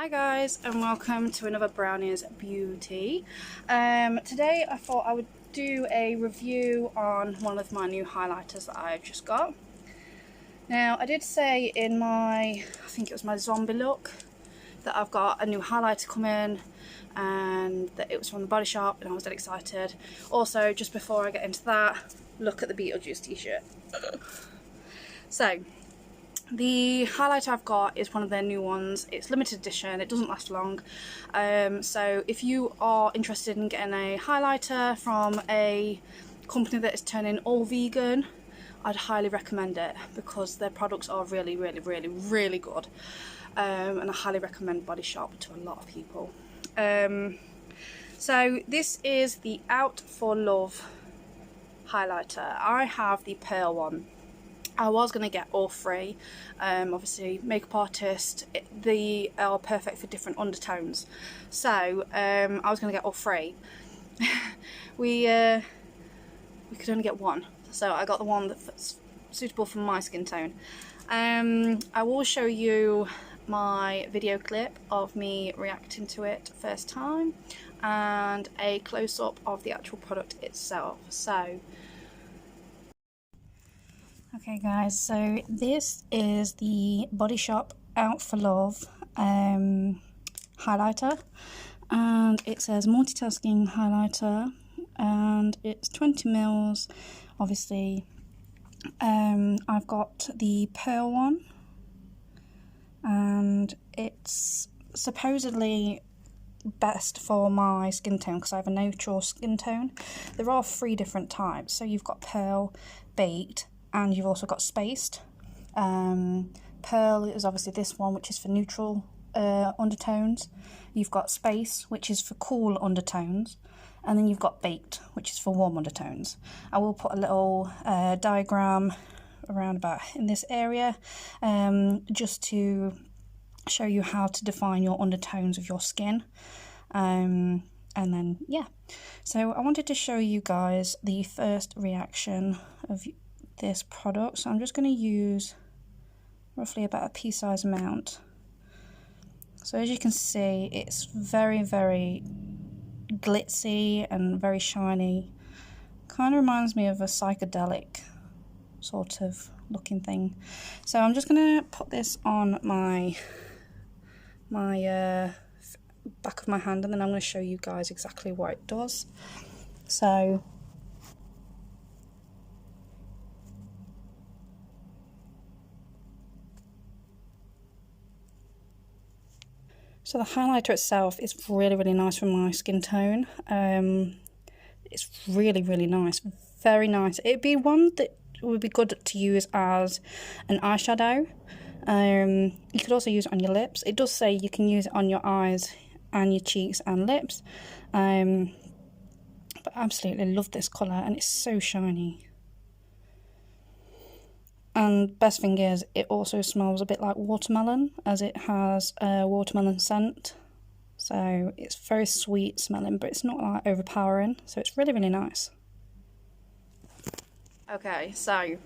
Hi guys, and welcome to another Brownies Beauty. Today I thought I would do a review on one of my new highlighters that I've just got. Now I did say in my, I think it was my zombie look, that I've got a new highlighter coming and that it was from the Body Shop and I was dead excited. Also, just before I get into that, look at the Beetlejuice t-shirt. So, the highlighter I've got is one of their new ones. It's limited edition, it doesn't last long. So if you are interested in getting a highlighter from a company that is turning all vegan, I'd highly recommend it because their products are really good. And I highly recommend Body Shop to a lot of people. So this is the Out for Love highlighter. I have the pearl one. I was going to get all three. Obviously makeup artist, they are perfect for different undertones, so I was going to get all three. we could only get one, so I got the one that's suitable for my skin tone. I will show you my video clip of me reacting to it first time and a close-up of the actual product itself. So okay guys, so this is the Body Shop Out for Love highlighter, and it says multitasking highlighter, and it's 20 mils. Obviously I've got the pearl one, and it's supposedly best for my skin tone because I have a natural skin tone. There are 3 different types, so you've got pearl, baked, and you've also got spaced. Pearl is obviously this one, which is for neutral undertones. You've got space, which is for cool undertones, and then you've got baked, which is for warm undertones. I will put a little diagram around about in this area just to show you how to define your undertones of your skin. And then yeah, so I wanted to show you guys the first reaction of this product. So I'm just going to use roughly about a pea-sized amount. So as you can see, it's very glitzy and very shiny. Kind of reminds me of a psychedelic sort of looking thing. So I'm just going to put this on my back of my hand, and then I'm going to show you guys exactly what it does. So the highlighter itself is really nice for my skin tone. It's really nice, very nice. It'd be one that would be good to use as an eyeshadow. You could also use it on your lips. It does say you can use it on your eyes and your cheeks and lips. But I absolutely love this colour, and it's so shiny. And best thing is, it also smells a bit like watermelon, as it has a watermelon scent. So it's very sweet smelling, but it's not like overpowering. So it's really nice. Okay, so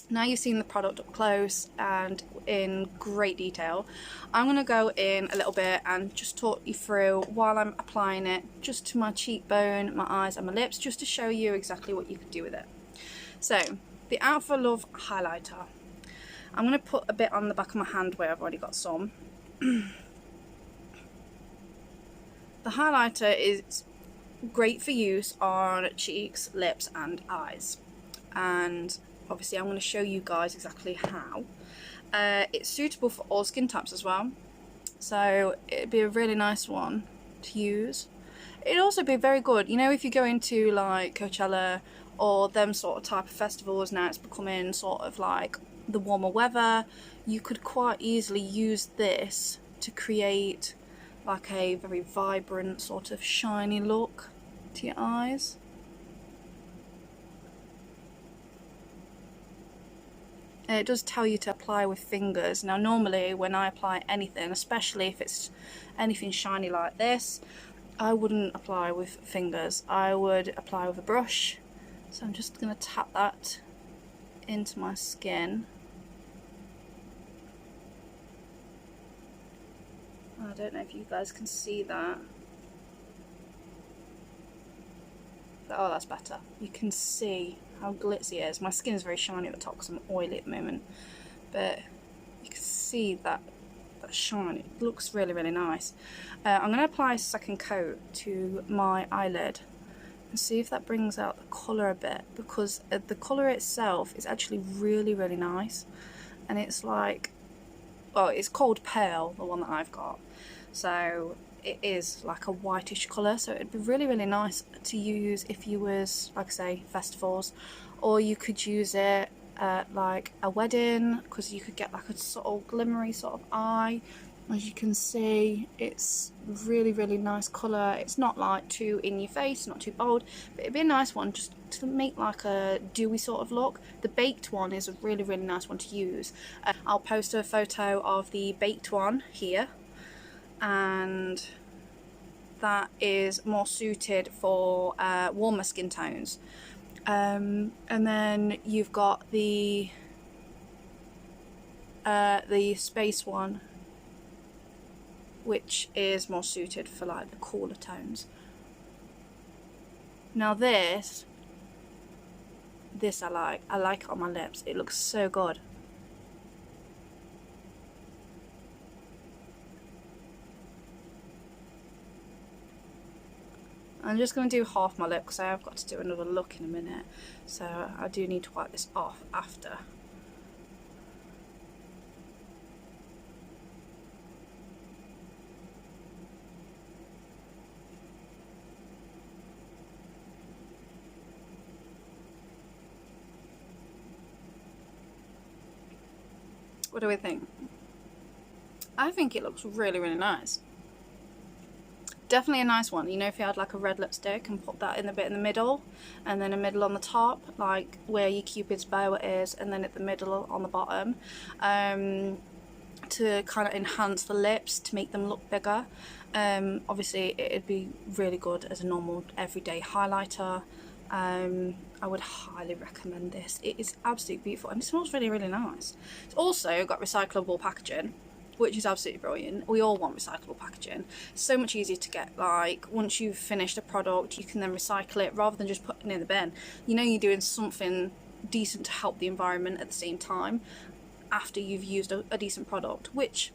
now you've seen the product up close and in great detail, I'm going to go in a little bit and just talk you through while I'm applying it just to my cheekbone, my eyes and my lips, just to show you exactly what you could do with it. So the Out for Love highlighter, I'm going to put a bit on the back of my hand where I've already got some. The highlighter is great for use on cheeks, lips and eyes, and obviously I'm going to show you guys exactly how. It's suitable for all skin types as well, so it'd be a really nice one to use. It'd also be very good, you know, if you go into like Coachella or them sort of type of festivals. Now it's becoming sort of like the warmer weather, you could quite easily use this to create like a very vibrant sort of shiny look to your eyes. And it does tell you to apply with fingers. Now normally when I apply anything, especially if it's anything shiny like this, I wouldn't apply with fingers, I would apply with a brush. So I'm just going to tap that into my skin. I don't know if you guys can see that. Oh, that's better. You can see how glitzy it is. My skin is very shiny at the top because I'm oily at the moment, but you can see that shine. It looks really, really nice. I'm going to apply a second coat to my eyelid and see if that brings out the colour a bit, because the colour itself is actually really, really nice, and it's like, well, it's called Pale, the one that I've got, so it is like a whitish colour, so it'd be really, really nice to use if you was, like I say, festivals, or you could use it at like a wedding, because you could get like a sort of glimmery sort of eye. As you can see, it's really, really nice colour. It's not like too in your face, not too bold, but it'd be a nice one just to make like a dewy sort of look. The baked one is a really, really nice one to use. I'll post a photo of the baked one here, and that is more suited for warmer skin tones. And then you've got the space one, which is more suited for like the cooler tones. Now this I like it on my lips. It looks so good. I'm just going to do half my lip because I have got to do another look in a minute, so I do need to wipe this off after. What do we think? I think it looks really, really nice. Definitely a nice one. You know, if you had like a red lipstick and put that in the bit in the middle, and then a middle on the top, like where your Cupid's bow is, and then at the middle on the bottom, to kind of enhance the lips, to make them look bigger. Obviously it'd be really good as a normal everyday highlighter. I would highly recommend this. It is absolutely beautiful and it smells really, really nice. It's also got recyclable packaging, which is absolutely brilliant. We all want recyclable packaging. It's so much easier to get. Like, once you've finished a product, you can then recycle it rather than just putting it in the bin. You know you're doing something decent to help the environment at the same time after you've used a decent product, which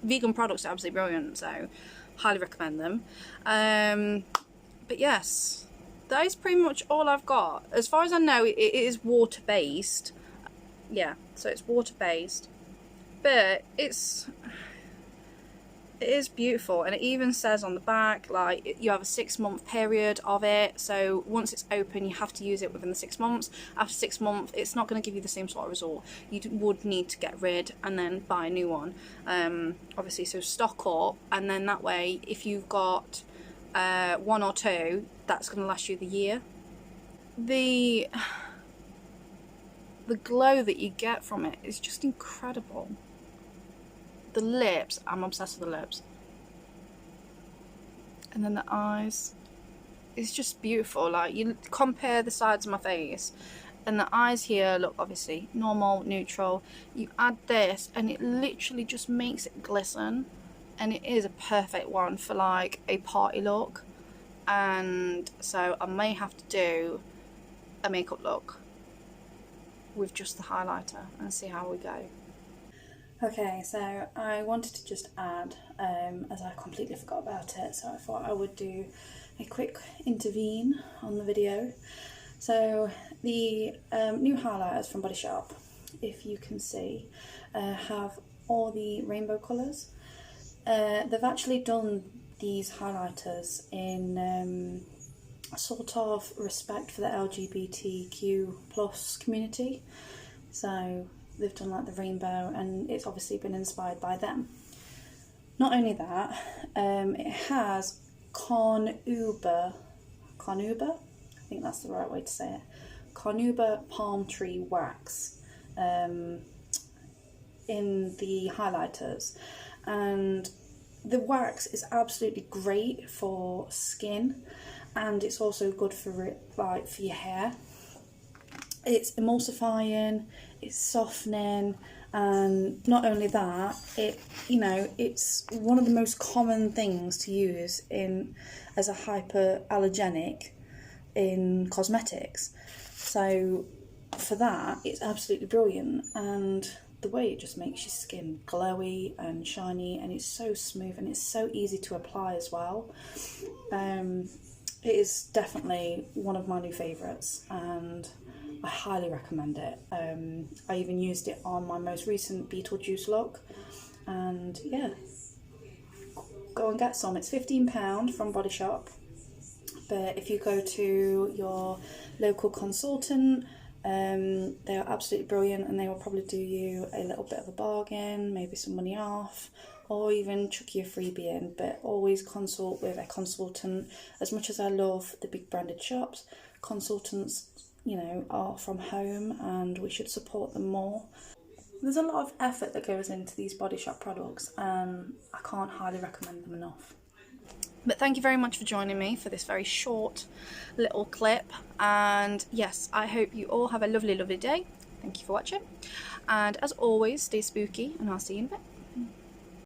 vegan products are absolutely brilliant, so highly recommend them. But yes, that is pretty much all I've got. As far as I know, it is water-based. Yeah, so it's water-based. But it is beautiful, and it even says on the back like you have a 6-month period of it, so once it's open you have to use it within the 6 months. After 6 months it's not going to give you the same sort of result. You would need to get rid and then buy a new one, obviously, so stock up, and then that way if you've got 1 or 2, that's going to last you the year. The glow that you get from it is just incredible. The lips, I'm obsessed with the lips. And then the eyes, it's just beautiful. Like, you compare the sides of my face and the eyes here look obviously normal, neutral. You add this and it literally just makes it glisten, and it is a perfect one for like a party look. And so I may have to do a makeup look with just the highlighter and see how we go. Okay, so I wanted to just add, as I completely forgot about it, so I thought I would do a quick intervene on the video. So the new highlighters from Body Shop, if you can see, have all the rainbow colours. They've actually done these highlighters in sort of respect for the LGBTQ plus community. So they've done like the rainbow, and it's obviously been inspired by them. Not only that, it has Carnauba, I think that's the right way to say it, Carnauba palm tree wax in the highlighters, and the wax is absolutely great for skin, and it's also good for your hair. It's emulsifying, it's softening, And not only that, it's one of the most common things to use as a hyperallergenic in cosmetics. So for that, it's absolutely brilliant, and the way it just makes your skin glowy and shiny, and it's so smooth and it's so easy to apply as well. It is definitely one of my new favourites, and I highly recommend it. I even used it on my most recent Beetlejuice look, and yeah, go and get some. It's £15 from Body Shop, but if you go to your local consultant, they are absolutely brilliant, and they will probably do you a little bit of a bargain, maybe some money off, or even chuck you a freebie in. But always consult with a consultant. As much as I love the big branded shops, consultants, are from home, and we should support them more. There's a lot of effort that goes into these Body Shop products, and I can't highly recommend them enough. But thank you very much for joining me for this very short little clip. And yes, I hope you all have a lovely, lovely day. Thank you for watching. And as always, stay spooky, and I'll see you in a bit.